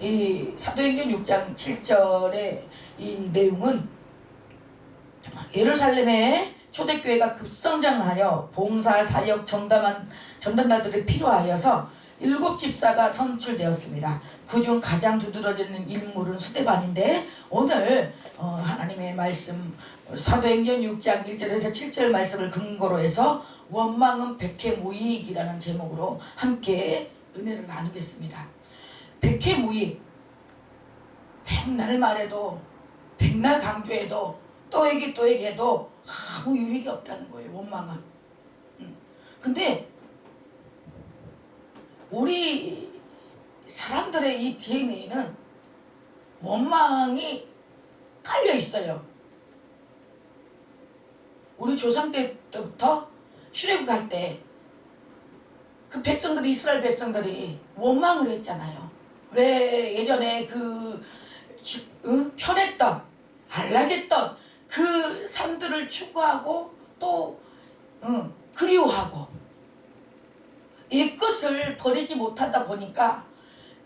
이 사도행전 6장 7절의 이 내용은 예루살렘의 초대교회가 급성장하여 봉사, 사역, 전단자들이 필요하여서 7집사가 선출되었습니다. 그중 가장 두드러지는 인물은 스데반인데, 오늘 하나님의 말씀 사도행전 6장 1절에서 7절 말씀을 근거로 해서 원망은 백해무익이라는 제목으로 함께 은혜를 나누겠습니다. 백해무익, 백날 말해도 백날 강조해도 또 얘기해도 아무 유익이 없다는 거예요. 원망은. 근데 우리 사람들의 이 DNA는 원망이 깔려 있어요. 우리 조상 때부터 출애굽할 때 그 백성들이, 이스라엘 백성들이 원망을 했잖아요. 왜 예전에 편했던, 안락했던 그 삶들을 추구하고 또 그리워하고 옛것을 버리지 못하다 보니까,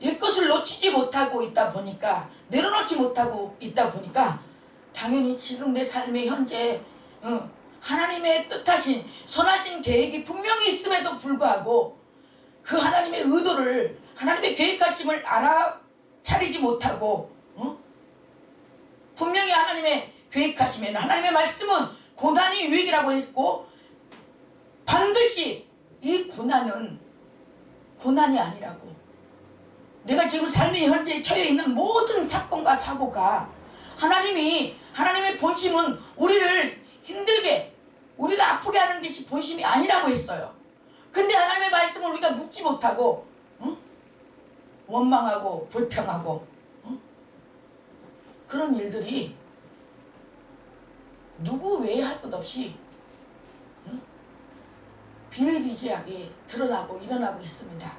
옛것을 놓치지 못하고 있다 보니까, 내려놓지 못하고 있다 보니까 당연히 지금 내 삶의 현재 하나님의 뜻하신 선하신 계획이 분명히 있음에도 불구하고 그 하나님의 의도를, 하나님의 계획하심을 알아차리지 못하고 분명히 하나님의 계획하심에는, 하나님의 말씀은 고난이 유익이라고 했고, 반드시 이 고난은 고난이 아니라고, 내가 지금 삶의 현재에 처해 있는 모든 사건과 사고가 하나님의 본심은 우리를 힘들게, 우리를 아프게 하는 것이 본심이 아니라고 했어요. 근데 하나님의 말씀을 우리가 묻지 못하고 원망하고 불평하고 그런 일들이 누구 외에 할 것 없이 비일비재하게 드러나고 일어나고 있습니다.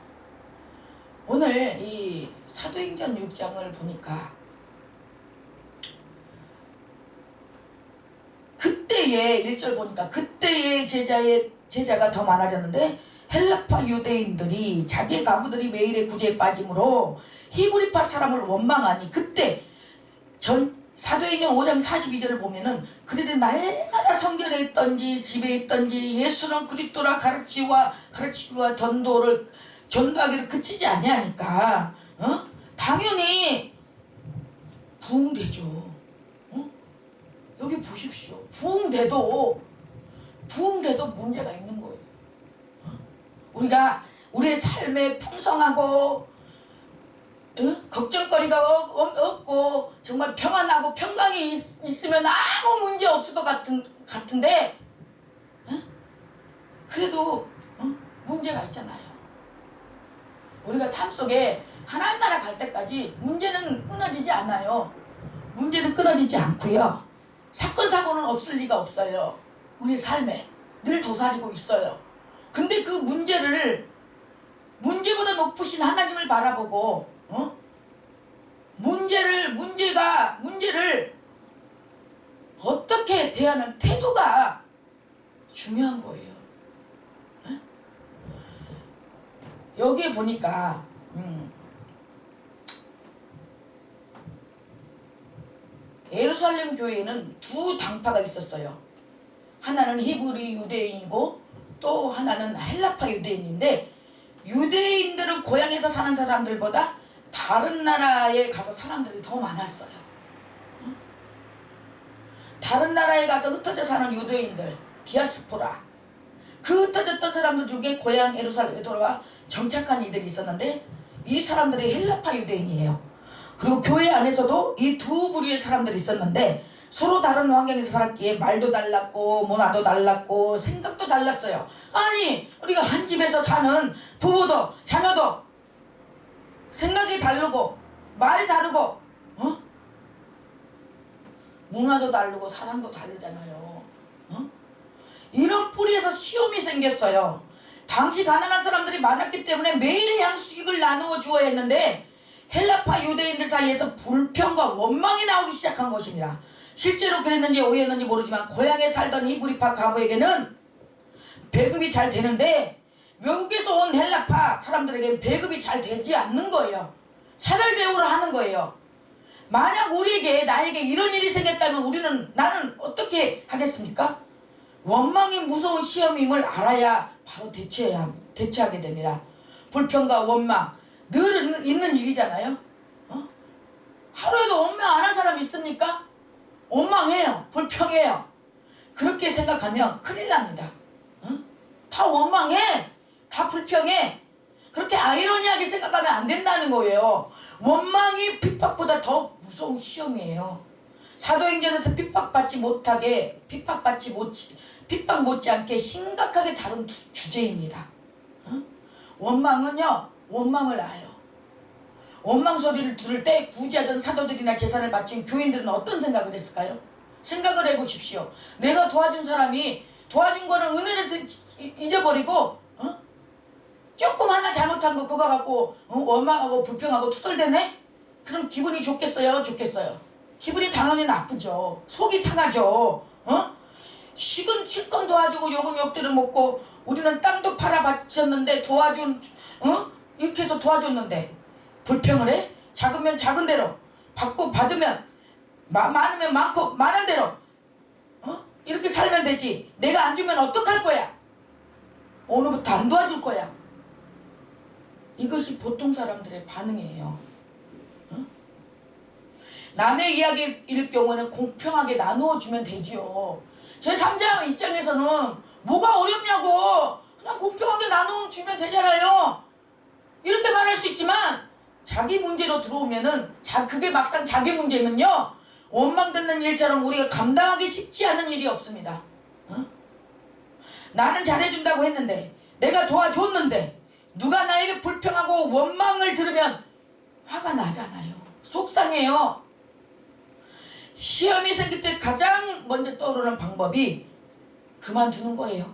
오늘 이 사도행전 6장을 보니까 그때의 1절 보니까 그때의 제자가 더 많아졌는데, 헬라파 유대인들이 자기 가부들이 매일의 구제에 빠짐으로 히브리파 사람을 원망하니, 그때 사도행전 5장 42절을 보면은 그들이 날마다 성전에 있던지 집에 있던지 예수는 그리스도라 가르치고 전도하기를 그치지 아니하니까 당연히 부흥되죠. 여기 보십시오. 부흥돼도 문제가 있는 거예요. 우리가 우리의 삶에 풍성하고 걱정거리가 없고 정말 평안하고 평강이 있으면 아무 문제 없을 것 같은데 그래도 문제가 있잖아요. 우리가 삶 속에 하나님 나라 갈 때까지 문제는 끊어지지 않아요. 문제는 끊어지지 않고요. 사건 사고는 없을 리가 없어요. 우리 삶에 늘 도사리고 있어요. 근데 그 문제보다 높으신 하나님을 바라보고 문제를 어떻게 대하는 태도가 중요한 거예요. 여기에 보니까 예루살렘 교회에는 두 당파가 있었어요. 하나는 히브리 유대인이고 또 하나는 헬라파 유대인인데, 유대인들은 고향에서 사는 사람들보다 다른 나라에 가서 사람들이 더 많았어요. 다른 나라에 가서 흩어져 사는 유대인들, 디아스포라, 그 흩어졌던 사람들 중에 고향 예루살렘에 돌아와 정착한 이들이 있었는데, 이 사람들이 헬라파 유대인이에요. 그리고 교회 안에서도 이 두 부류의 사람들이 있었는데, 서로 다른 환경에서 살았기에 말도 달랐고 문화도 달랐고 생각도 달랐어요. 아니, 우리가 한 집에서 사는 부부도 자녀도 생각이 다르고 말이 다르고 문화도 다르고 사상도 다르잖아요. 이런 뿌리에서 시험이 생겼어요. 당시 가난한 사람들이 많았기 때문에 매일 양식을 나누어 주어야 했는데, 헬라파 유대인들 사이에서 불평과 원망이 나오기 시작한 것입니다. 실제로 그랬는지 오해했는지 모르지만 고향에 살던 히브리파 가부에게는 배급이 잘 되는데, 외국에서 온 헬라파 사람들에게는 배급이 잘 되지 않는 거예요. 차별 대우를 하는 거예요. 만약 우리에게 나에게 이런 일이 생겼다면 나는 어떻게 하겠습니까? 원망이 무서운 시험임을 알아야 바로 대처하게 됩니다. 불평과 원망 늘 있는 일이잖아요. 하루에도 원망 안 한 사람 있습니까? 원망해요. 불평해요. 그렇게 생각하면 큰일 납니다. 다 원망해. 다 불평해. 그렇게 아이러니하게 생각하면 안 된다는 거예요. 원망이 핍박보다 더 무서운 시험이에요. 사도행전에서 핍박 못지않게 심각하게 다룬 주제입니다. 원망은요, 원망을 낳아요. 원망 소리를 들을 때 구제하던 사도들이나 제사를 바친 교인들은 어떤 생각을 했을까요? 생각을 해보십시오. 내가 도와준 사람이 도와준 거를 은혜를 잊어버리고 조금 하나 잘못한 거 그거 갖고 원망하고 불평하고 투덜대네? 그럼 기분이 좋겠어요? 좋겠어요? 기분이 당연히 나쁘죠. 속이 상하죠. 식은 실컷 도와주고 욕은 욕대로 먹고 우리는 땅도 팔아 바쳤는데 이렇게 해서 도와줬는데 불평을 해? 작으면 작은 대로 받고 받으면 많으면 많고 많은 대로 이렇게 살면 되지. 내가 안 주면 어떡할 거야? 오늘부터 안 도와줄 거야. 이것이 보통 사람들의 반응이에요. 남의 이야기일 경우는 공평하게 나누어 주면 되지요. 제3자 입장에서는 뭐가 어렵냐고, 그냥 공평하게 나누어 주면 되잖아요. 이렇게 말할 수 있지만 자기 문제로 들어오면은 그게 막상 자기 문제면요, 원망 듣는 일처럼 우리가 감당하기 쉽지 않은 일이 없습니다. 나는 잘해준다고 했는데, 내가 도와줬는데 누가 나에게 불평하고 원망을 들으면 화가 나잖아요. 속상해요. 시험이 생길 때 가장 먼저 떠오르는 방법이 그만두는 거예요.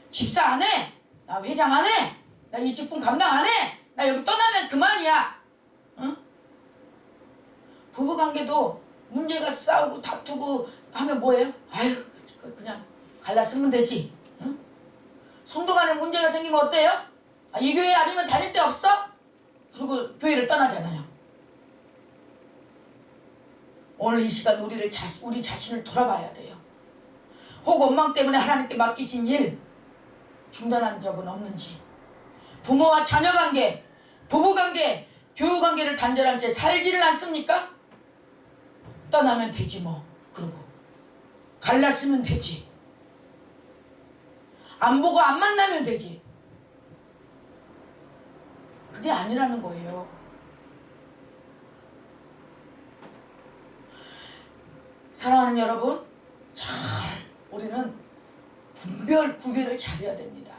집사 안 해. 나 회장 안 해. 나 이 직분 감당 안 해. 나 여기 떠나면 그만이야. 부부관계도 문제가 싸우고 다투고 하면 뭐예요? 아유, 그냥 갈라쓰면 되지. 성도 간에 문제가 생기면 어때요? 이 교회 아니면 다닐 데 없어? 그리고 교회를 떠나잖아요. 오늘 이 시간 우리 자신을 돌아봐야 돼요. 혹 원망 때문에 하나님께 맡기신 일 중단한 적은 없는지, 부모와 자녀관계, 부부관계, 교우관계를 단절한 채 살지를 않습니까? 떠나면 되지 뭐. 그러고 갈랐으면 되지. 안 보고 안 만나면 되지. 그게 아니라는 거예요. 사랑하는 여러분, 우리는 구별을 잘해야 됩니다.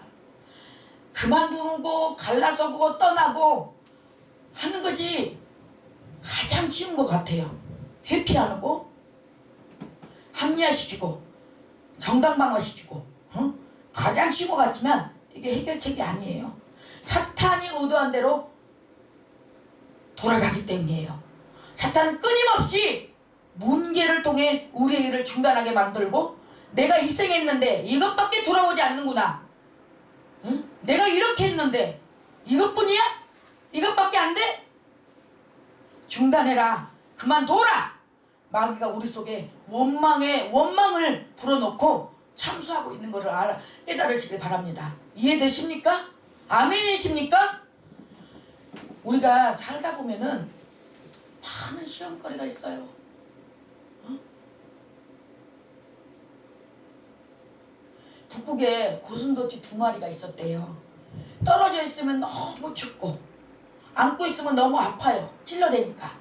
그만두는 거, 갈라서고 떠나고 하는 것이 가장 쉬운 것 같아요. 회피하는 거, 합리화시키고 정당방어시키고 가장 쉬운 것 같지만 이게 해결책이 아니에요. 사탄이 의도한 대로 돌아가기 때문이에요. 사탄은 끊임없이 문제를 통해 우리의 일을 중단하게 만들고, 내가 희생했는데 이것밖에 돌아오지 않는구나. 내가 이렇게 했는데 이것뿐이야? 이것밖에 안 돼? 중단해라. 그만둬라. 마귀가 우리 속에 원망을 불어넣고 참수하고 있는 것을 깨달으시길 바랍니다. 이해되십니까? 아멘이십니까? 우리가 살다 보면은 많은 시험거리가 있어요. 북극에 고슴도치 2마리가 있었대요. 떨어져 있으면 너무 춥고 안고 있으면 너무 아파요. 찔러대니까.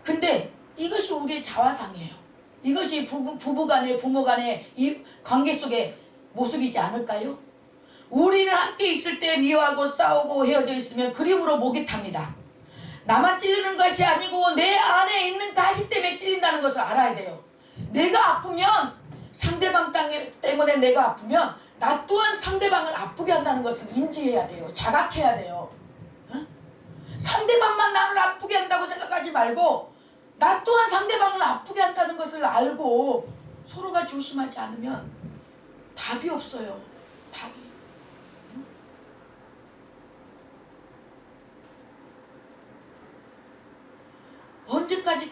근데 이것이 우리의 자화상이에요. 이것이 부부간의 부모간의 이 관계 속의 모습이지 않을까요? 우리는 함께 있을 때 미워하고 싸우고 헤어져 있으면 그림으로 목이 탑니다. 나만 찔리는 것이 아니고 내 안에 있는 가시 때문에 찔린다는 것을 알아야 돼요. 내가 아프면, 상대방 때문에 내가 아프면 나 또한 상대방을 아프게 한다는 것을 인지해야 돼요. 자각해야 돼요. 상대방만 나를 아프게 한다고 생각하지 말고 나 또한 상대방을 아프게 한다는 것을 알고 서로가 조심하지 않으면 답이 없어요. 답이.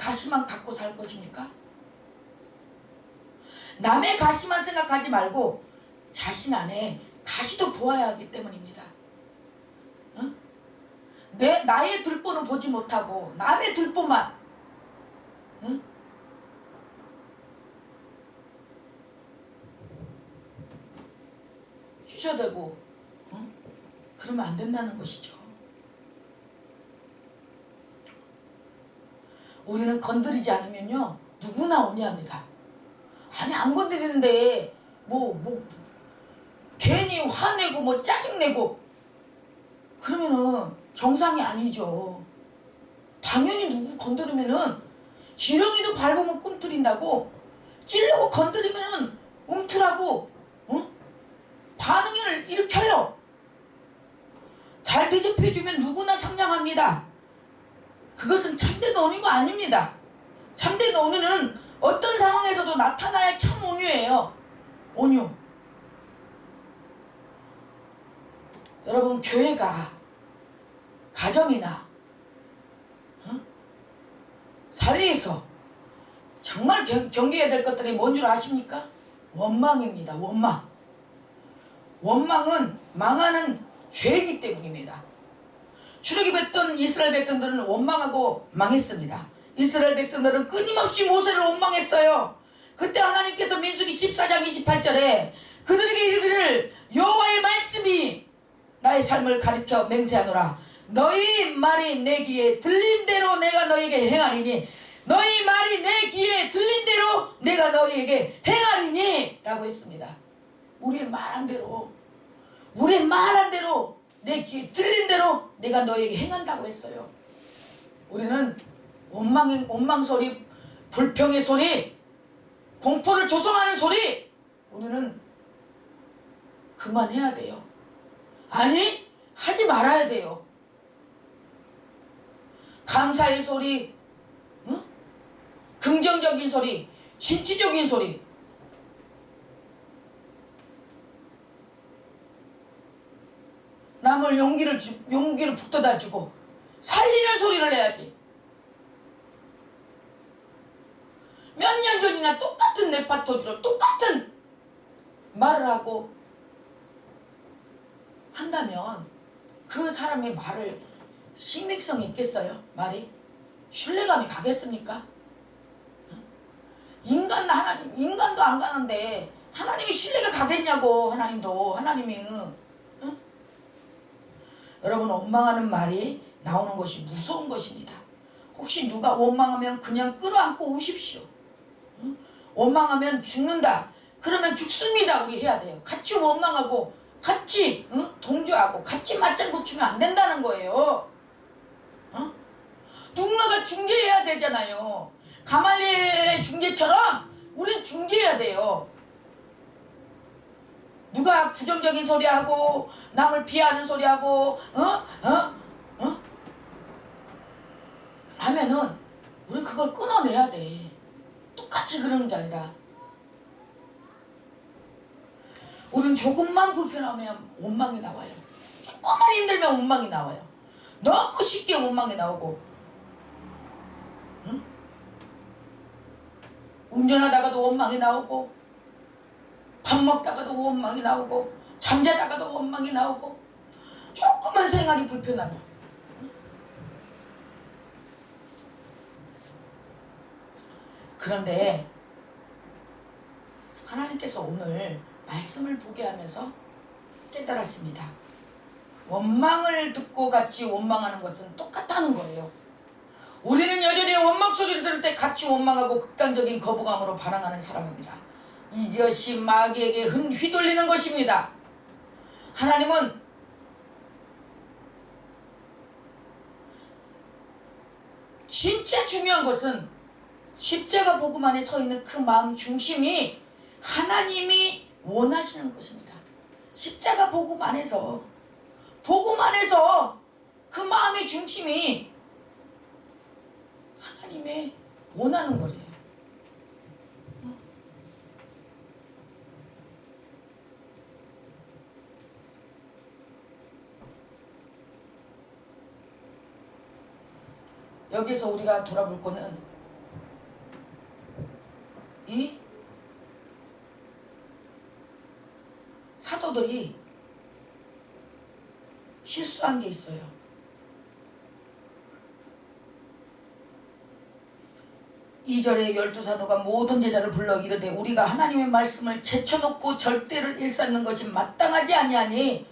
가시만 갖고 살 것입니까? 남의 가시만 생각하지 말고 자신 안에 가시도 보아야 하기 때문입니다. 응? 나의 들보는 보지 못하고 남의 들보만, 응? 휘저대고, 응? 그러면 안 된다는 것이죠. 우리는 건드리지 않으면요 누구나 오냐합니다. 아니 안 건드리는데 뭐 괜히 화내고 뭐 짜증내고 그러면은 정상이 아니죠. 당연히 누구 건드리면은 지렁이도 밟으면 꿈틀인다고 찌르고 건드리면은 움틀하고, 응? 반응을 일으켜요. 잘 대접해주면 누구나 상냥합니다. 그것은 참된 온유가 아닙니다. 참된 온유는 어떤 상황에서도 나타나야 참 온유예요. 온유. 여러분 교회가 가정이나 사회에서 정말 경계해야 될 것들이 뭔 줄 아십니까? 원망입니다. 원망. 원망은 망하는 죄이기 때문입니다. 출애굽했던 이스라엘 백성들은 원망하고 망했습니다. 이스라엘 백성들은 끊임없이 모세를 원망했어요. 그때 하나님께서 민수기 14장 28절에 그들에게 이르기를 여호와의 말씀이 나의 삶을 가리켜 맹세하노라. 너희 말이 내 귀에 들린 대로 내가 너희에게 행하리니 너희 말이 내 귀에 들린 대로 내가 너희에게 행하리니 라고 했습니다. 우리의 말한 대로 내 귀에 들린 대로 내가 너희에게 행한다고 했어요. 우리는 원망 소리, 불평의 소리, 공포를 조성하는 소리 우리는 그만해야 돼요. 아니 하지 말아야 돼요. 감사의 소리, 응? 긍정적인 소리, 진취적인 소리, 남을 용기를 북돋아 주고 살리는 소리를 해야지. 몇 년 전이나 똑같은 레파토리로 똑같은 말을 하고 한다면 그 사람의 말을 신빙성이 있겠어요? 말이? 신뢰감이 가겠습니까? 인간도 안 가는데 하나님이 신뢰가 가겠냐고. 하나님이 응? 여러분 원망하는 말이 나오는 것이 무서운 것입니다. 혹시 누가 원망하면 그냥 끌어안고 우십시오. 응? 원망하면 죽는다. 그러면 죽습니다. 우리 해야 돼요. 같이 원망하고 같이 동조하고 같이 맞장구 치면 안 된다는 거예요. 누군가가 중재해야 되잖아요. 가말리엘의 중재처럼 우린 중재해야 돼요. 누가 부정적인 소리하고 남을 비하하는 소리하고 하면은 우린 그걸 끊어내야 돼. 똑같이 그러는 게 아니라 우린 조금만 불편하면 원망이 나와요. 조금만 힘들면 원망이 나와요. 너무 쉽게 원망이 나오고, 응? 운전하다가도 원망이 나오고, 밥 먹다가도 원망이 나오고, 잠자다가도 원망이 나오고, 조금만 생활이 불편하면. 응? 그런데 하나님께서 오늘 말씀을 보게 하면서 깨달았습니다. 원망을 듣고 같이 원망하는 것은 똑같다는 거예요. 우리는 여전히 원망 소리를 들을 때 같이 원망하고 극단적인 거부감으로 반응하는 사람입니다. 이것이 마귀에게 휘둘리는 것입니다. 하나님은 진짜 중요한 것은 십자가 복음 안에 서 있는 그 마음 중심이 하나님이 원하시는 것입니다. 십자가 복음 안에서 그 마음의 중심이 하나님의 원하는 거예요. 여기서 우리가 돌아볼 거는 이 사도들이 실수한 게 있어요. 2절에 12사도가 모든 제자를 불러 이르되 우리가 하나님의 말씀을 제쳐놓고 절대를 일삼는 것이 마땅하지 아니하니.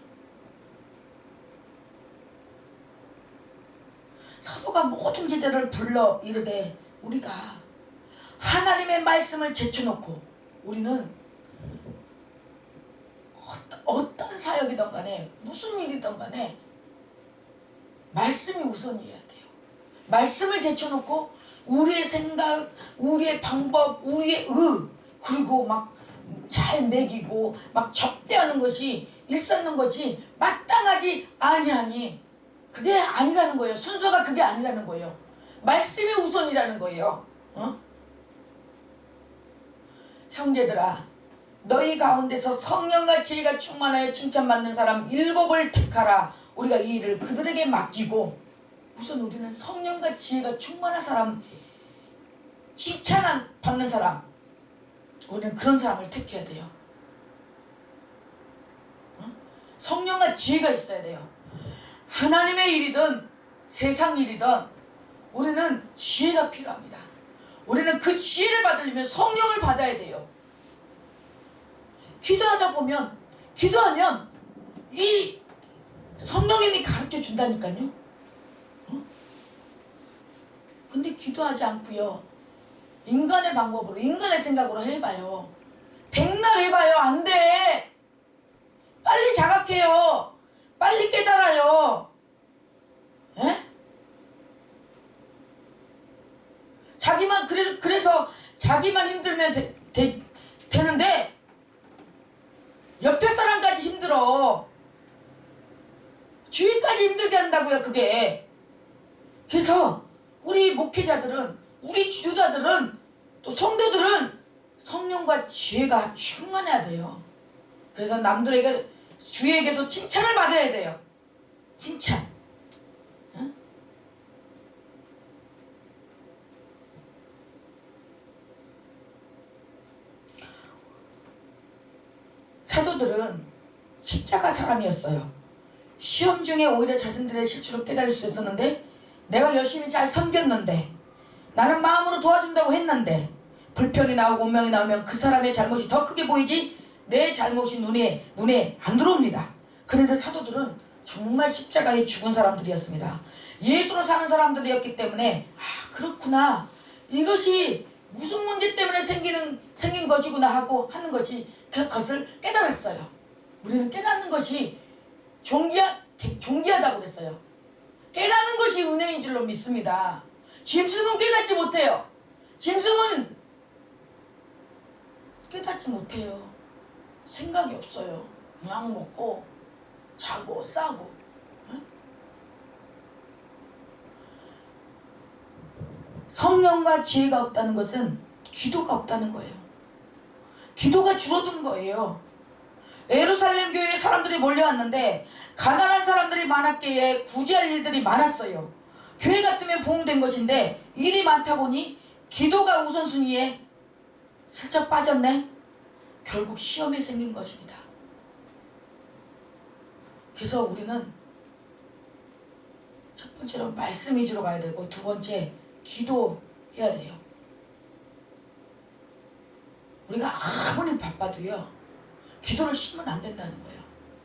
사도가 모든 제자를 불러 이르되 우리가 하나님의 말씀을 제쳐놓고, 우리는 어떤 사역이든 간에 무슨 일이든 간에 말씀이 우선이어야 돼요. 말씀을 제쳐놓고 우리의 생각, 우리의 방법, 우리의 그리고 막 잘 먹이고 막 접대하는 것이, 일삼는 것이 마땅하지 아니하니, 그게 아니라는 거예요. 순서가 그게 아니라는 거예요. 말씀이 우선이라는 거예요. 형제들아, 너희 가운데서 성령과 지혜가 충만하여 칭찬받는 사람 7을 택하라. 우리가 이 일을 그들에게 맡기고, 우선 우리는 성령과 지혜가 충만한 사람, 칭찬받는 사람, 우리는 그런 사람을 택해야 돼요. 성령과 지혜가 있어야 돼요. 하나님의 일이든 세상 일이든 우리는 지혜가 필요합니다. 우리는 그 지혜를 받으려면 성령을 받아야 돼요. 기도하면 이 성령님이 가르쳐 준다니까요. 근데 기도하지 않고요, 인간의 방법으로, 인간의 생각으로 해봐요. 백날 해봐요. 안 돼. 빨리 자각해요. 빨리 깨달아요. 에? 그래서 자기만 힘들면 되는데 옆에 사람까지 힘들어. 주위까지 힘들게 한다고요, 그게. 그래서 우리 목회자들은, 우리 지도자들은, 또 성도들은 성령과 지혜가 충만해야 돼요. 그래서 남들에게, 주위에게도 칭찬을 받아야 돼요. 칭찬. 응? 사도들은 십자가 사람이었어요. 시험 중에 오히려 자신들의 실수를 깨달을 수 있었는데, 내가 열심히 잘 섬겼는데, 나는 마음으로 도와준다고 했는데 불평이 나오고 운명이 나오면 그 사람의 잘못이 더 크게 보이지 내 잘못이 눈에 안 들어옵니다. 그런데 사도들은 정말 십자가에 죽은 사람들이었습니다. 예수로 사는 사람들이었기 때문에, 그렇구나, 이것이 무슨 문제 때문에 생긴 것이구나 하고 하는 것이, 그것을 깨달았어요. 우리는 깨닫는 것이 존귀하다고 그랬어요. 깨닫는 것이 은혜인 줄로 믿습니다. 짐승은 깨닫지 못해요. 짐승은 깨닫지 못해요. 생각이 없어요. 그냥 먹고 자고 싸고. 응? 성령과 지혜가 없다는 것은 기도가 없다는 거예요. 기도가 줄어든 거예요. 예루살렘 교회에 사람들이 몰려왔는데 가난한 사람들이 많았기에 구제할 일들이 많았어요. 교회 같으면 부흥된 것인데 일이 많다 보니 기도가 우선순위에 슬쩍 빠졌네. 결국 시험이 생긴 것입니다. 그래서 우리는 첫 번째로 말씀 위주로 가야 되고, 두 번째 기도해야 돼요. 우리가 아무리 바빠도요, 기도를 쉬면 안 된다는 거예요.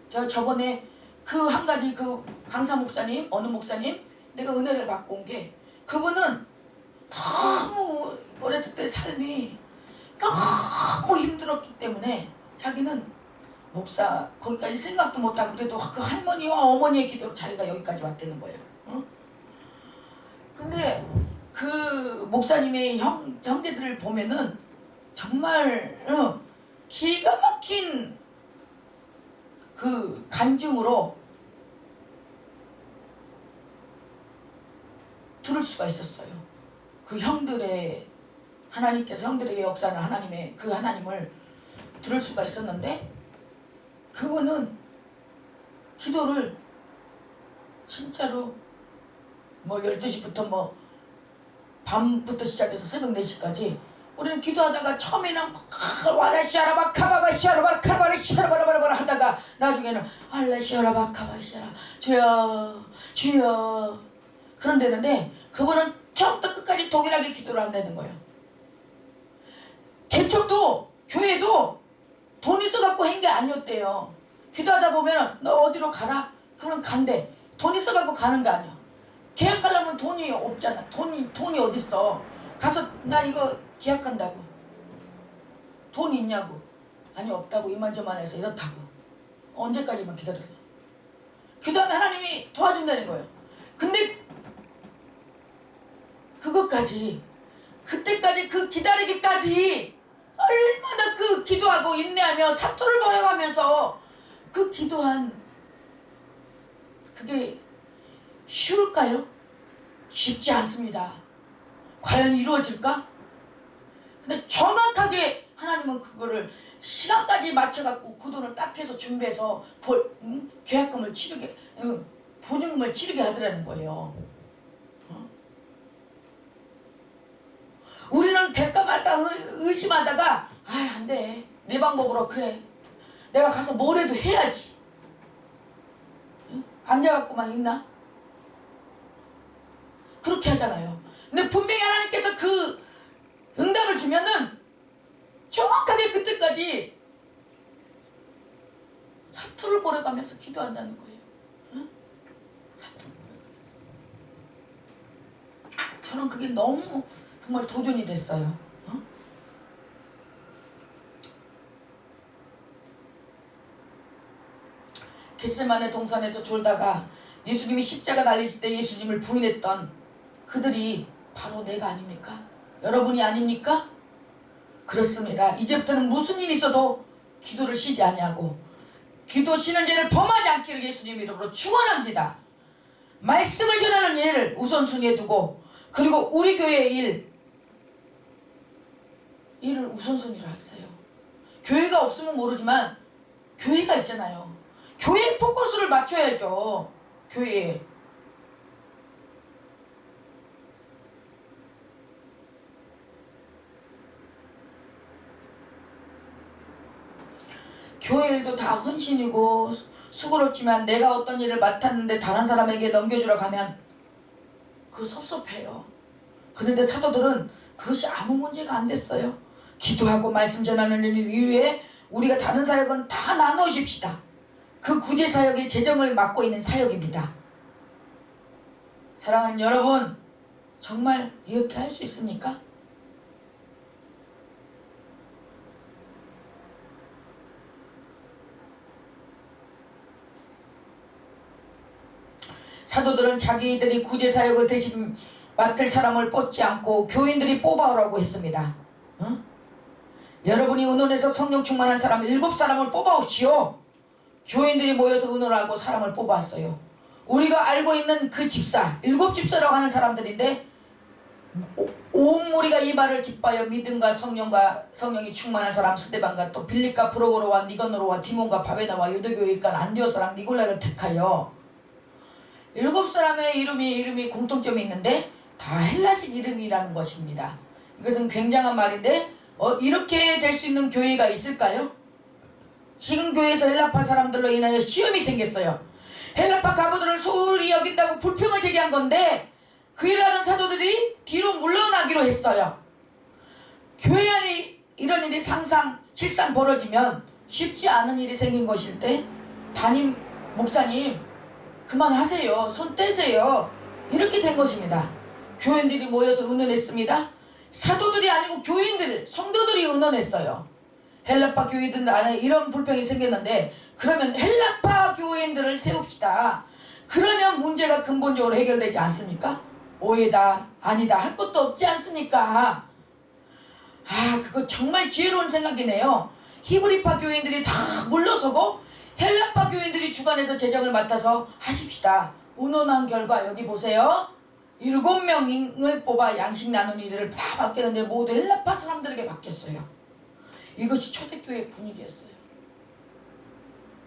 제가 저번에 그 한 가지, 그 강사 목사님, 어느 목사님, 내가 은혜를 받고 온 게, 그분은 너무 어렸을 때 삶이 너무 힘들었기 때문에 자기는 목사 거기까지 생각도 못하고, 그래도 그 할머니와 어머니의 기도로 자기가 여기까지 왔다는 거예요. 근데 그 목사님의 형제들을 보면은 정말 기가 막힌 그 간증으로 들을 수가 있었어요. 그 형들의, 하나님께서 형들에게 역사하는 하나님의 그 하나님을 들을 수가 있었는데, 그분은 기도를 진짜로 12시부터 밤부터 시작해서 새벽 4시까지 우리는 기도하다가 처음에는 와라 시아라바 카바바 시아라바 카바리 시아라바라바라 하다가 나중에는 알라 시아라바 카바 시아라 주여 주여 그런다는데 그분은 처음부터 끝까지 동일하게 기도를 한다는 거예요. 개척도 교회도 돈 있어갖고 한 게 아니었대요. 기도하다 보면 너 어디로 가라? 그러면 간대. 돈 있어갖고 가는 거 아니야. 계약하려면 돈이 없잖아. 돈이 어딨어. 가서 나 이거 계약한다고. 돈 있냐고. 아니 없다고. 이만저만 해서 이렇다고. 언제까지만 기다려. 기도하면 하나님이 도와준다는 거예요. 근데 그것까지 그때까지 그 기다리기까지 얼마나 그 기도하고 인내하며 사투를 벌여가면서 그 기도한 그게 쉬울까요? 쉽지 않습니다. 과연 이루어질까? 근데 정확하게 하나님은 그거를 시간까지 맞춰갖고 그 돈을 딱 해서 준비해서 계약금을 치르게 보증금을 치르게 하더라는 거예요. 우리는 될까 말까 의심하다가 안돼 내 방법으로 그래 내가 가서 뭐라도 해야지 앉아갖고만 있나? 그렇게 하잖아요. 근데 분명히 하나님께서 그 응답을 주면은 정확하게 그때까지 사투를 벌여가면서 기도한다는 거예요. 사투를 벌여가면서. 저는 그게 너무 정말 도전이 됐어요. 겟세마네 동산에서 졸다가 예수님이 십자가 달리실 때 예수님을 부인했던 그들이 바로 내가 아닙니까? 여러분이 아닙니까? 그렇습니다. 이제부터는 무슨 일이 있어도 기도를 쉬지 아니하고 기도 쉬는 죄를 범하지 않기를 예수님 이름으로 축원합니다. 말씀을 전하는 일을 우선순위에 두고 그리고 우리 교회의 일을 우선순위로 했어요. 교회가 없으면 모르지만 교회가 있잖아요. 교회에 포커스를 맞춰야죠. 교회에. 교회 일도 다 헌신이고 수고롭지만 내가 어떤 일을 맡았는데 다른 사람에게 넘겨주러 가면 그거 섭섭해요. 그런데 사도들은 그것이 아무 문제가 안 됐어요. 기도하고 말씀 전하는 일 이외에 우리가 다른 사역은 다 나누십시다. 그 구제 사역이 재정을 맡고 있는 사역입니다. 사랑하는 여러분, 정말 이렇게 할 수 있습니까? 사도들은 자기들이 구제 사역을 대신 맡을 사람을 뽑지 않고 교인들이 뽑아오라고 했습니다. 여러분이 의논해서 성령 충만한 사람 7사람을 뽑아오시오. 교인들이 모여서 의논하고 사람을 뽑았어요. 우리가 알고 있는 그 집사 7집사라고 하는 사람들인데 온 무리가 이 말을 기뻐하여 믿음과 성령이 충만한 사람 스데반과 또 빌립과 브로고로와 니거노로와 디몬과 바베나와 유대교회관 안디오스랑 니골라를 택하여 7사람의 이름이 공통점이 있는데 다 헬라식 이름이라는 것입니다. 이것은 굉장한 말인데 이렇게 될 수 있는 교회가 있을까요? 지금 교회에서 헬라파 사람들로 인하여 시험이 생겼어요. 헬라파 가부들을 소홀히 여긴다고 불평을 제기한 건데 그 일하는 사도들이 뒤로 물러나기로 했어요. 교회 안에 이런 일이 실상 벌어지면 쉽지 않은 일이 생긴 것일 때 담임 목사님 그만하세요. 손 떼세요. 이렇게 된 것입니다. 교인들이 모여서 의논했습니다. 사도들이 아니고 교인들, 성도들이 의논했어요. 헬라파 교인들 안에 이런 불평이 생겼는데 그러면 헬라파 교인들을 세웁시다. 그러면 문제가 근본적으로 해결되지 않습니까? 오해다 아니다 할 것도 없지 않습니까? 그거 정말 지혜로운 생각이네요. 히브리파 교인들이 다 물러서고 헬라파 교인들이 주관해서 재정을 맡아서 하십시다. 의논한 결과 여기 보세요. 7명을 뽑아 양식 나눈 일을 다 맡겼는데 모두 헬라파 사람들에게 맡겼어요. 이것이 초대교회 분위기였어요.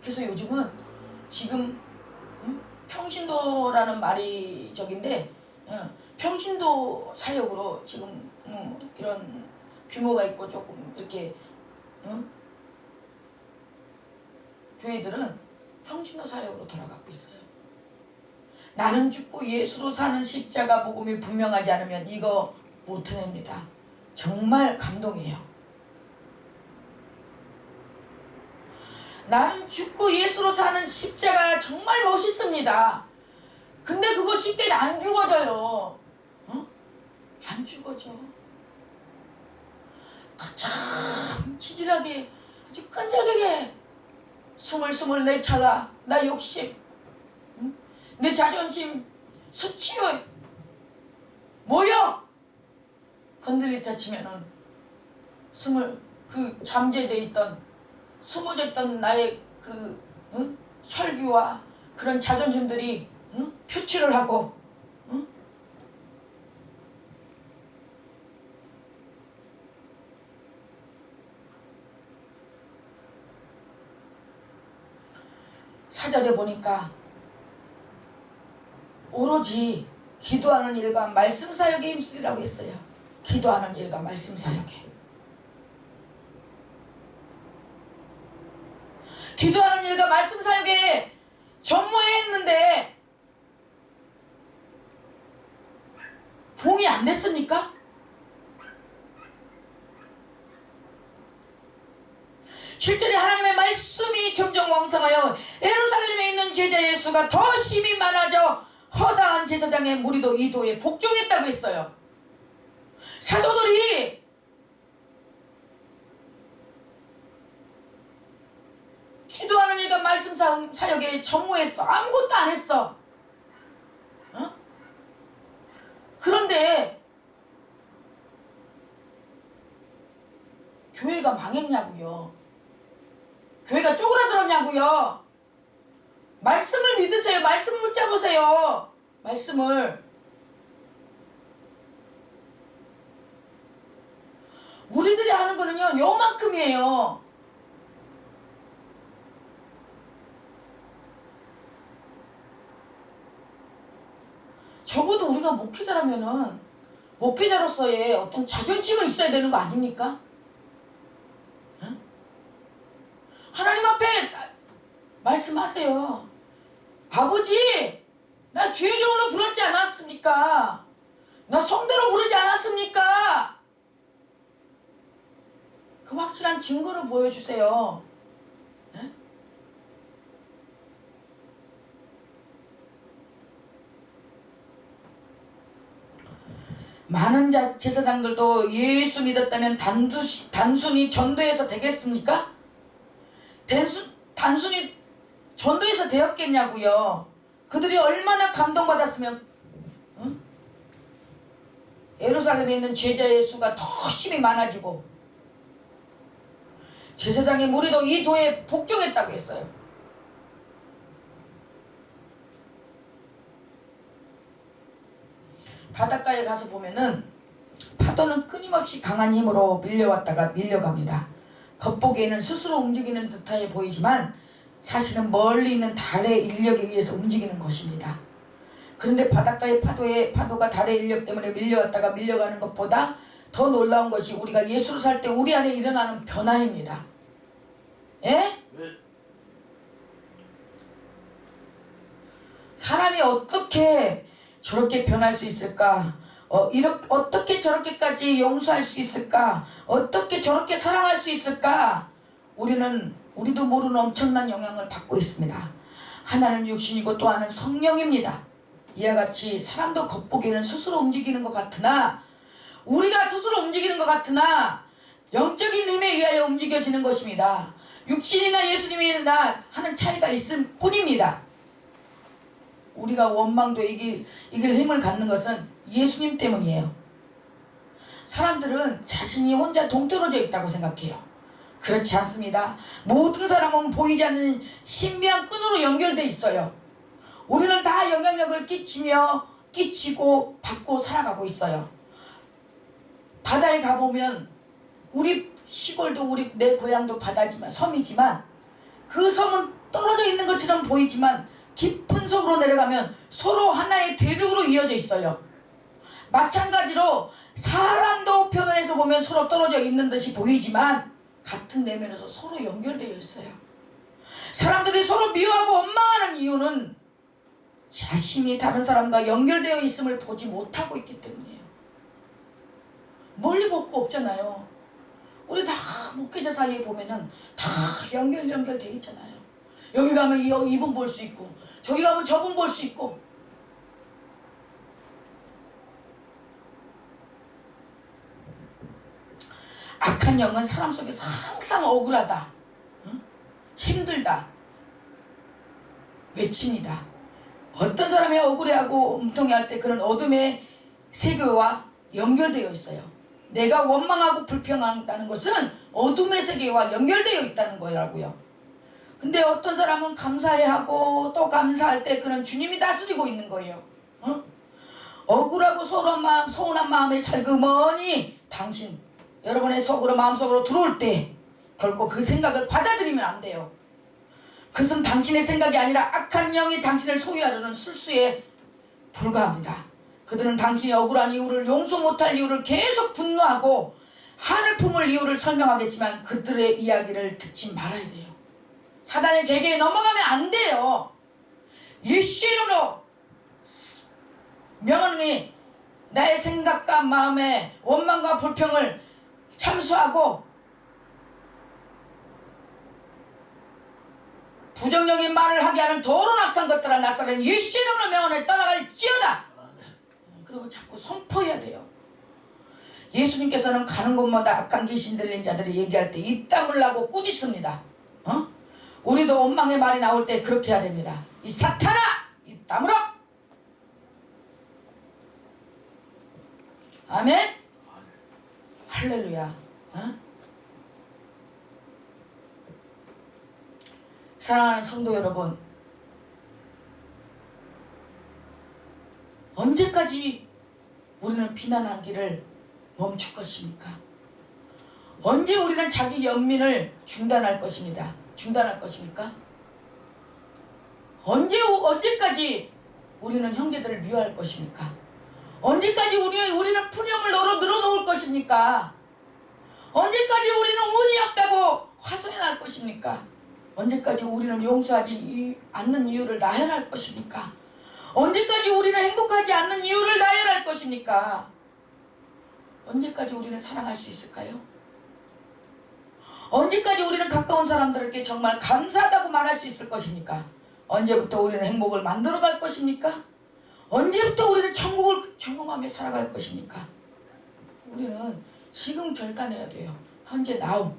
그래서 요즘은 지금 평신도라는 말이 적인데 평신도 사역으로 지금 이런 규모가 있고 조금 이렇게 교회들은 평신도 사역으로 돌아가고 있어요. 나는 죽고 예수로 사는 십자가 복음이 분명하지 않으면 이거 못 해냅니다. 정말 감동이에요. 나는 죽고 예수로 사는 십자가 정말 멋있습니다. 근데 그거 쉽게 안 죽어져요. 안 죽어져. 참 지질하게 아주 끈질기게 스물스물 내 차가 나 욕심 내 자존심 수치요 뭐여 건들리 차치면은 그 잠재돼 있던 숨어졌던 나의 그 혈기와 그런 자존심들이 표출을 하고 사절에 보니까 오로지 기도하는 일과 말씀 사역에 힘쓰리라고 했어요. 기도하는 일과 말씀 사역에. 기도하는 일과 말씀 사역에 전무했는데 봉이 안 됐습니까? 실제로 하나님의 말씀이 점점 왕성하여 예루살렘에 있는 제자의 수가 더 심히 많아져 허다한 제사장의 무리도 이 도에 복종했다고 했어요. 사도들이 기도하는 일과 말씀 사역에 전무했어. 아무것도 안 했어. 그런데 교회가 망했냐고요. 교회가 쪼그라들었냐고요. 말씀을 믿으세요. 말씀 붙잡으세요. 말씀을. 우리들이 하는 거는요 요만큼이에요. 적어도 우리가 목회자라면은 목회자로서의 어떤 자존심은 있어야 되는 거 아닙니까? 하나님 앞에 말씀하세요. 아버지, 나 주의 종으로 부르지 않았습니까? 나 성대로 부르지 않았습니까? 그 확실한 증거를 보여주세요. 네? 많은 제사장들도 예수 믿었다면 단순히 전도해서 되겠습니까? 단순히 전도해서 되었겠냐고요. 그들이 얼마나 감동받았으면 예루살렘에 있는 제자의 수가 더 심히 많아지고 제사장의 무리도 이 도에 복종했다고 했어요. 바닷가에 가서 보면은 파도는 끊임없이 강한 힘으로 밀려왔다가 밀려갑니다. 겉보기에는 스스로 움직이는 듯하여 보이지만 사실은 멀리 있는 달의 인력에 의해서 움직이는 것입니다. 그런데 바닷가의 파도가 달의 인력 때문에 밀려왔다가 밀려가는 것보다 더 놀라운 것이 우리가 예수를 살 때 우리 안에 일어나는 변화입니다. 예? 네. 사람이 어떻게 저렇게 변할 수 있을까? 어떻게 저렇게까지 용서할 수 있을까? 어떻게 저렇게 사랑할 수 있을까? 우리도 모르는 엄청난 영향을 받고 있습니다. 하나는 육신이고 또 하나는 성령입니다. 이와 같이 사람도 겉보기에는 스스로 움직이는 것 같으나 우리가 스스로 움직이는 것 같으나 영적인 힘에 의하여 움직여지는 것입니다. 육신이나 예수님이나 하는 차이가 있을 뿐입니다. 우리가 원망도 이길 힘을 갖는 것은 예수님 때문이에요. 사람들은 자신이 혼자 동떨어져 있다고 생각해요. 그렇지 않습니다. 모든 사람은 보이지 않는 신비한 끈으로 연결되어 있어요. 우리는 다 영향력을 끼치고 받고 살아가고 있어요. 바다에 가보면 우리 시골도 내 고향도 바다지만 섬이지만 그 섬은 떨어져 있는 것처럼 보이지만 깊은 속으로 내려가면 서로 하나의 대륙으로 이어져 있어요. 마찬가지로 사람도 표면에서 보면 보면 서로 떨어져 있는 듯이 보이지만 같은 내면에서 서로 연결되어 있어요. 사람들이 서로 미워하고 원망하는 이유는 자신이 다른 사람과 연결되어 있음을 보지 못하고 있기 때문이에요. 멀리 볼 거 없잖아요. 우리 다 목회자 사이에 보면은 다 연결되어 있잖아요. 여기 가면 이분 볼 수 있고 저기 가면 저분 볼 수 있고. 악한 영은 사람 속에서 항상 억울하다, 응? 힘들다, 외침이다. 어떤 사람이 억울해하고 음통해할 때 그런 어둠의 세계와 연결되어 있어요. 내가 원망하고 불평한다는 것은 어둠의 세계와 연결되어 있다는 거라고요. 근데 어떤 사람은 감사해하고 또 감사할 때 그는 주님이 다스리고 있는 거예요. 어? 억울하고 서운한 마음에 살그머니 당신 여러분의 속으로 마음속으로 들어올 때 결코 그 생각을 받아들이면 안 돼요. 그것은 당신의 생각이 아니라 악한 영이 당신을 소유하려는 술수에 불과합니다. 그들은 당신이 억울한 이유를 용서 못할 이유를 계속 분노하고 한을 품을 이유를 설명하겠지만 그들의 이야기를 듣지 말아야 돼요. 사단의 계계에 넘어가면 안 돼요. 예수 이름으로 명하노니 나의 생각과 마음의 원망과 불평을 참수하고 부정적인 말을 하게 하는 더러운 악한 것들아 낯설은 예수 이름으로 명하노니 떠나갈지어다. 그리고 자꾸 선포해야 돼요. 예수님께서는 가는 곳마다 악한 귀신 들린 자들이 얘기할 때 입담을 나고 꾸짖습니다. 우리도 원망의 말이 나올 때 그렇게 해야 됩니다. 이 사탄아! 입담으로! 아멘? 할렐루야. 사랑하는 성도 여러분, 언제까지 우리는 비난하기를 멈출 것입니까? 언제 우리는 자기 연민을 중단할 것입니다. 중단할 것입니까? 언제까지 우리는 형제들을 미워할 것입니까? 언제까지 우리는 푸념을 늘어놓을 것입니까? 언제까지 우리는 운이 없다고 화성이 것입니까? 언제까지 우리는 용서하지 않는 이유를 나열할 것입니까? 언제까지 우리는 행복하지 않는 이유를 나열할 것입니까? 언제까지 우리는 사랑할 수 있을까요? 언제까지 우리는 가까운 사람들에게 정말 감사하다고 말할 수 있을 것입니까? 언제부터 우리는 행복을 만들어갈 것입니까? 언제부터 우리는 천국을 경험하며 살아갈 것입니까? 우리는 지금 결단해야 돼요. 현재 now.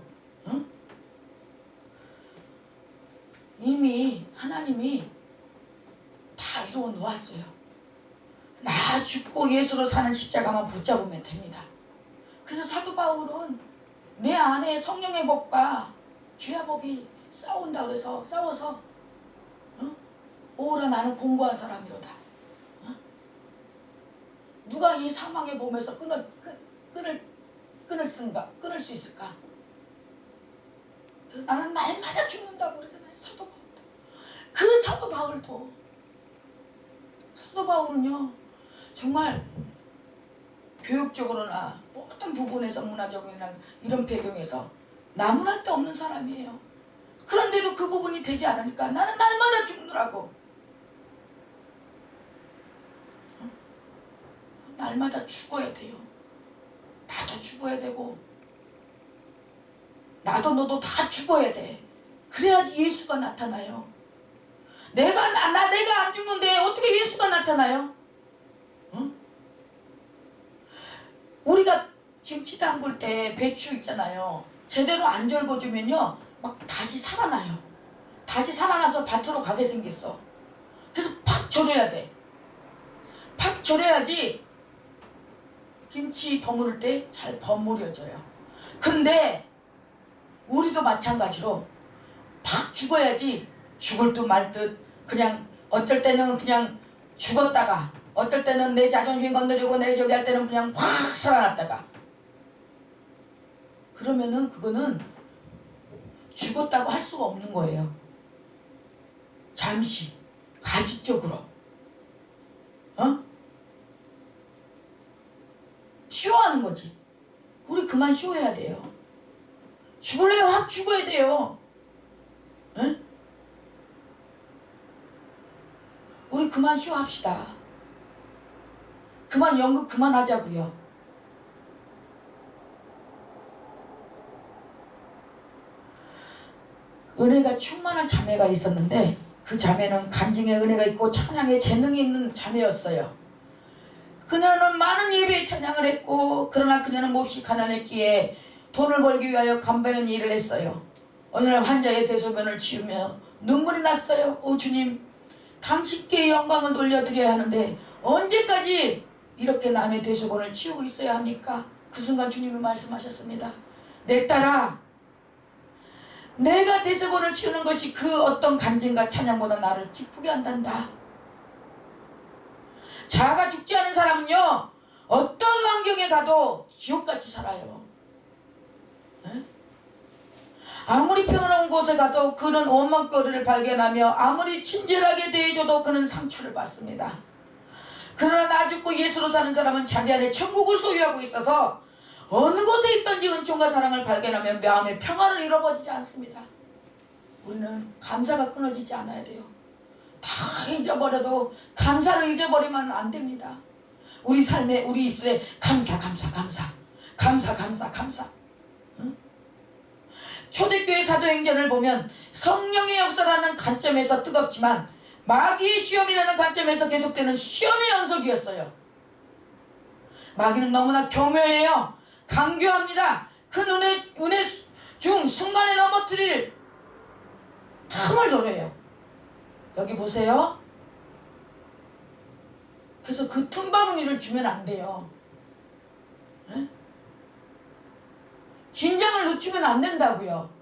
이미 하나님이 다 이루어 놓았어요. 나 죽고 예수로 사는 십자가만 붙잡으면 됩니다. 그래서 사도 바울은 내 안에 성령의 법과 죄의 법이 싸운다 그래서 싸워서 오라 나는 공고한 사람이로다. 누가 이 사망의 몸에서 끊을 수 있을까? 그래서 나는 날마다 죽는다고 그러잖아요. 사도 바울도. 그 사도 바울은요 정말 교육적으로나 어떤 부분에서 문화적이나 이런 배경에서 나무랄 데 없는 사람이에요. 그런데도 그 부분이 되지 않으니까 나는 날마다 죽느라고. 날마다 죽어야 돼요. 나도 죽어야 되고 나도 너도 다 죽어야 돼. 그래야지 예수가 나타나요. 내가 안 죽는데 어떻게 예수가 나타나요? 우리가 김치 담글 때 배추 있잖아요. 제대로 안 절거주면요 막 다시 살아나요. 다시 살아나서 밭으로 가게 생겼어. 그래서 팍 절여야 돼. 팍 절여야지 김치 버무릴 때 잘 버무려져요. 근데 우리도 마찬가지로 팍 죽어야지 죽을 듯 말 듯 그냥 어쩔 때는 그냥 죽었다가 어쩔 때는 내 자존심 건드리고 내 저기 할 때는 그냥 확 살아났다가 그러면은 그거는 죽었다고 할 수가 없는 거예요. 잠시 가직적으로 쉬어하는 거지. 우리 그만 쇼해야 돼요. 죽을래면 확 죽어야 돼요. 에? 우리 그만 쇼합시다. 그만 연극 그만하자고요. 은혜가 충만한 자매가 있었는데 그 자매는 간증에 은혜가 있고 찬양에 재능이 있는 자매였어요. 그녀는 많은 예배에 찬양을 했고 그러나 그녀는 몹시 가난했기에 돈을 벌기 위하여 간병인 일을 했어요. 어느 날 환자의 대소변을 치우며 눈물이 났어요. 오 주님, 당신께 영광을 돌려드려야 하는데 언제까지 이렇게 남의 대소변을 치우고 있어야 합니까? 그 순간 주님이 말씀하셨습니다. 내 딸아, 내가 대소변을 치우는 것이 그 어떤 간증과 찬양보다 나를 기쁘게 한단다. 자아가 죽지 않은 사람은요, 어떤 환경에 가도 지옥같이 살아요. 에? 아무리 평화로운 곳에 가도 그는 원망거리를 발견하며 아무리 친절하게 대해줘도 그는 상처를 받습니다. 그러나 나 죽고 예수로 사는 사람은 자기 안에 천국을 소유하고 있어서 어느 곳에 있든지 은총과 사랑을 발견하며 마음의 평안을 잃어버리지 않습니다. 우리는 감사가 끊어지지 않아야 돼요. 다 잊어버려도 감사를 잊어버리면 안 됩니다. 우리 삶에, 우리 입술에 감사. 응? 초대교회 사도행전을 보면 성령의 역사라는 관점에서 뜨겁지만 마귀의 시험이라는 관점에서 계속되는 시험의 연속이었어요. 마귀는 너무나 교묘해요. 강교합니다. 그 은혜 중 순간에 넘어뜨릴 틈을 노려요. 여기 보세요. 그래서 그 틈바구니를 주면 안 돼요. 에? 긴장을 늦추면 안 된다고요.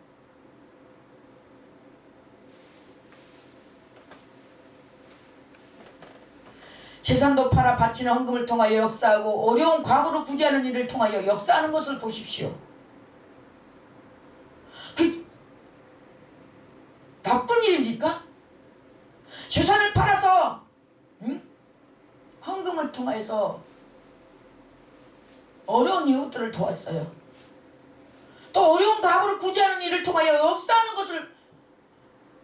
재산도 팔아 바치는 헌금을 통하여 역사하고 어려운 과거를 구제하는 일을 통하여 역사하는 것을 보십시오. 그 나쁜 일입니까? 재산을 팔아서 헌금을 통해서 어려운 이웃들을 도왔어요. 또 어려운 과거를 구제하는 일을 통하여 역사하는 것을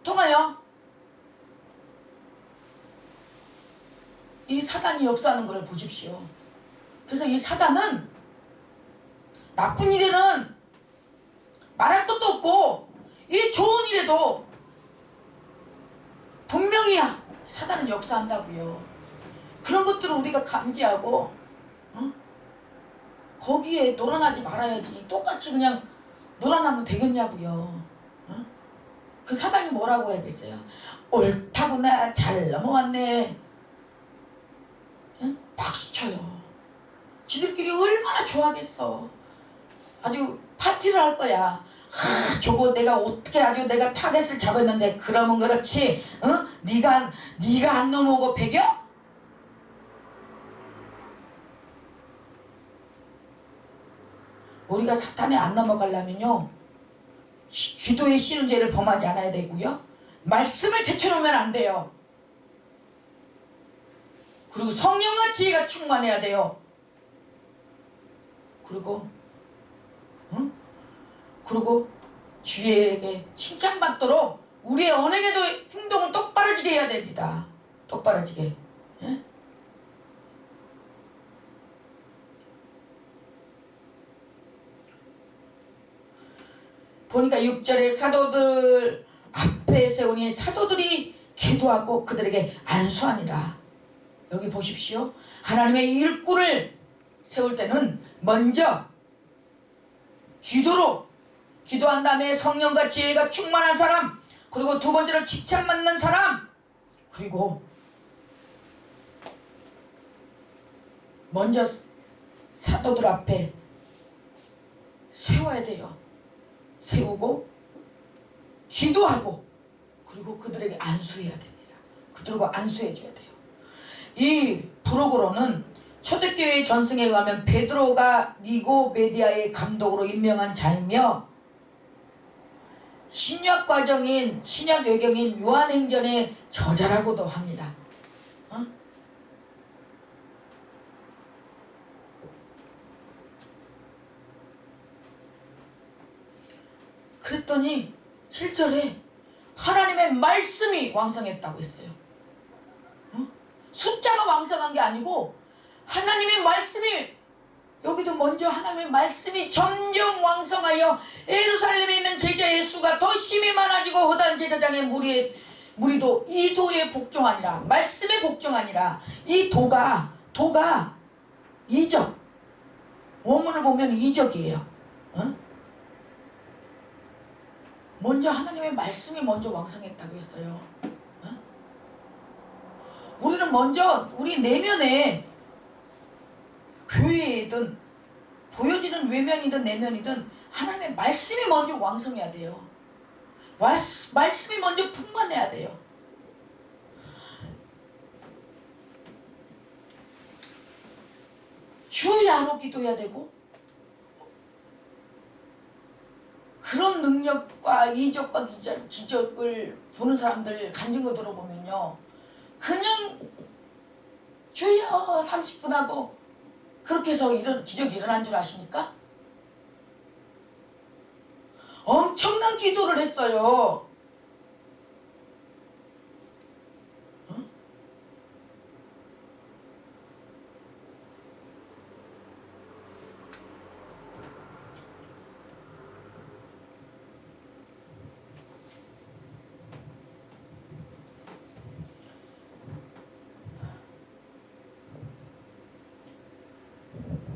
통하여 이 사단이 역사하는 걸 보십시오. 그래서 이 사단은 나쁜 일에는 말할 것도 없고 이 좋은 일에도 분명히 사단은 역사한다고요. 그런 것들을 우리가 감지하고 거기에 놀아나지 말아야지. 똑같이 그냥 놀아나면 되겠냐고요. 그 사단이 뭐라고 해야겠어요? 옳다구나, 잘 넘어왔네. 박수쳐요. 지들끼리 얼마나 좋아하겠어. 아주 파티를 할 거야. 저거 내가 어떻게 아주 내가 타겟을 잡았는데. 그러면 그렇지. 네가 안 넘어오고 배겨? 우리가 사탄에 안 넘어가려면요, 기도의 쉬는 죄를 범하지 않아야 되고요, 말씀을 제쳐놓으면 안 돼요. 그리고 성령과 지혜가 충만해야 돼요. 그리고 주위에게 칭찬받도록 우리의 언행에도 행동을 똑바로지게 해야 됩니다. 똑바로지게. 예? 보니까 6절에 사도들 앞에 세우니 사도들이 기도하고 그들에게 안수합니다. 여기 보십시오. 하나님의 일꾼을 세울 때는 먼저 기도한 다음에 성령과 지혜가 충만한 사람, 그리고 두 번째로 칭찬받는 사람, 그리고 먼저 사도들 앞에 세워야 돼요. 세우고 기도하고 그리고 그들에게 안수해야 됩니다. 그들과 안수해 줘야 돼요. 이 부록으로는 초대교회의 전승에 의하면 베드로가 니고메디아의 감독으로 임명한 자이며 신약 외경인 요한행전의 저자라고도 합니다. 그랬더니 7절에 하나님의 말씀이 왕성했다고 했어요. 숫자가 왕성한 게 아니고 하나님의 말씀이, 여기도 먼저 하나님의 말씀이 점점 왕성하여 예루살렘에 있는 제자의 수가 더 심히 많아지고 허다한 제사장의 무리도 이 도에 복종하니라. 말씀에 복종하니라. 이 도가 이적, 원문을 보면 이적이에요. 먼저 하나님의 말씀이 먼저 왕성했다고 했어요. 우리는 먼저 우리 내면에, 교회이든 보여지는 외면이든 내면이든 하나님의 말씀이 먼저 왕성해야 돼요. 말씀이 먼저 풍만해야 돼요. 주야로 기도해야 되고, 그런 능력과 이적과 기적을 보는 사람들 간증거 들어보면요, 그냥 주여 30분 하고 그렇게 해서 기적이 일어난 줄 아십니까? 엄청난 기도를 했어요.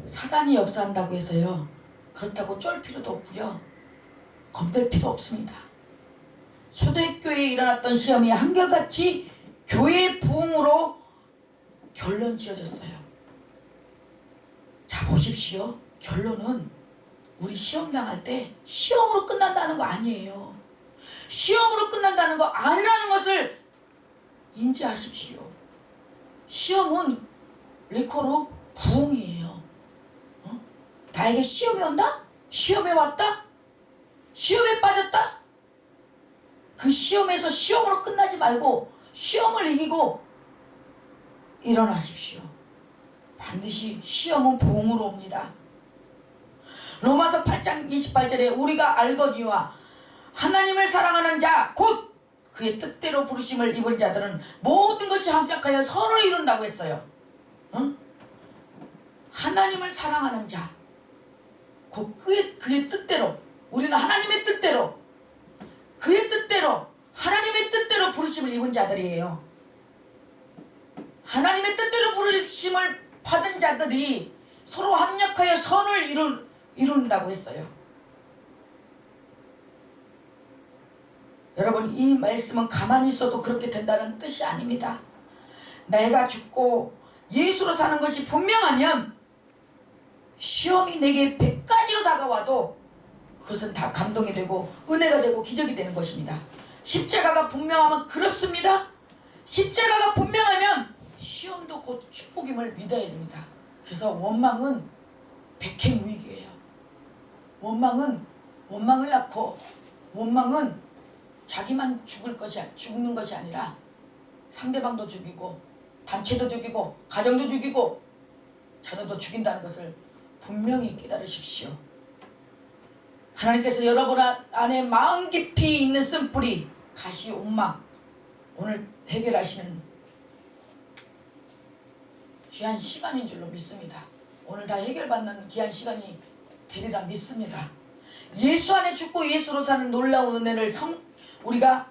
사단이 역사한다고 해서요, 그렇다고 쫄 필요도 없고요, 겁낼 필요 없습니다. 초대교회에 일어났던 시험이 한결같이 교회의 부흥으로 결론 지어졌어요. 자, 보십시오. 결론은 우리 시험 당할 때 시험으로 끝난다는 거 아니에요. 시험으로 끝난다는 거 아니라는 것을 인지하십시오. 시험은 리코로 부흥이에요. 나에게 시험이 온다? 시험에 왔다? 시험에 빠졌다? 그 시험에서 시험으로 끝나지 말고 시험을 이기고 일어나십시오. 반드시 시험은 부흥으로 옵니다. 로마서 8장 28절에 우리가 알거니와 하나님을 사랑하는 자 곧 그의 뜻대로 부르심을 입은 자들은 모든 것이 합력하여 선을 이룬다고 했어요. 하나님을 사랑하는 자 곧 그의 뜻대로, 우리는 하나님의 뜻대로, 그의 뜻대로, 하나님의 뜻대로 부르심을 입은 자들이에요. 하나님의 뜻대로 부르심을 받은 자들이 서로 합력하여 선을 이룬다고 했어요. 여러분, 이 말씀은 가만히 있어도 그렇게 된다는 뜻이 아닙니다. 내가 죽고 예수로 사는 것이 분명하면 시험이 내게 100가지로 다가와도 그것은 다 감동이 되고 은혜가 되고 기적이 되는 것입니다. 십자가가 분명하면 그렇습니다. 십자가가 분명하면 시험도 곧 축복임을 믿어야 됩니다. 그래서 원망은 백해무익이에요. 원망을 낳고, 원망은 자기만 죽는 것이 아니라 상대방도 죽이고 단체도 죽이고 가정도 죽이고 자녀도 죽인다는 것을 분명히 깨달으십시오. 하나님께서 여러분 안에 마음 깊이 있는 쓴뿌리 가시 옥망 오늘 해결하시는 귀한 시간인 줄로 믿습니다. 오늘 다 해결받는 귀한 시간이 되리라 믿습니다. 예수 안에 죽고 예수로 사는 놀라운 은혜를 우리가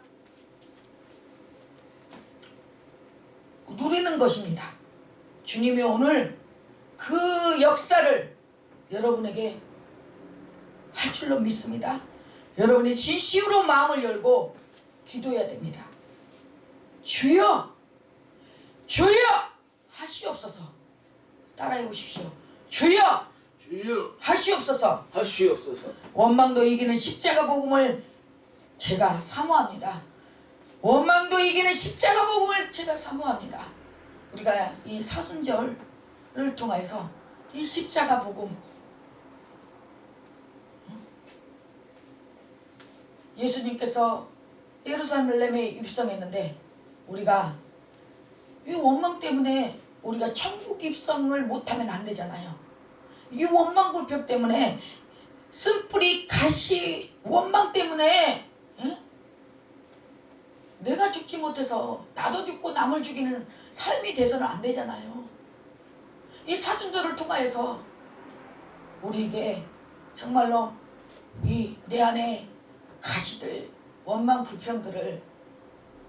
누리는 것입니다. 주님이 오늘 그 역사를 여러분에게 할 줄로 믿습니다. 여러분이 진심으로 마음을 열고 기도해야 됩니다. 주여, 주여 하시옵소서. 따라해 보십시오. 주여, 주여 하시옵소서. 하시옵소서. 원망도 이기는 십자가 복음을 제가 사모합니다. 원망도 이기는 십자가 복음을 제가 사모합니다. 우리가 이 사순절을 통해서 이 십자가 복음, 예수님께서 예루살렘에 입성했는데 우리가 이 원망 때문에 우리가 천국 입성을 못하면 안 되잖아요. 이 원망 불평 때문에 쓴뿌리 가시 원망 때문에 내가 죽지 못해서 나도 죽고 남을 죽이는 삶이 돼서는 안 되잖아요. 이 사준절을 통하여서 우리에게 정말로 이 내 안에 가시들 원망 불평들을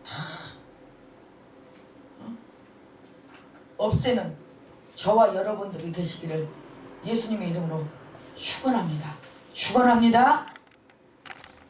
다 없애는 저와 여러분들이 되시기를 예수님의 이름으로 축원합니다. 축원합니다.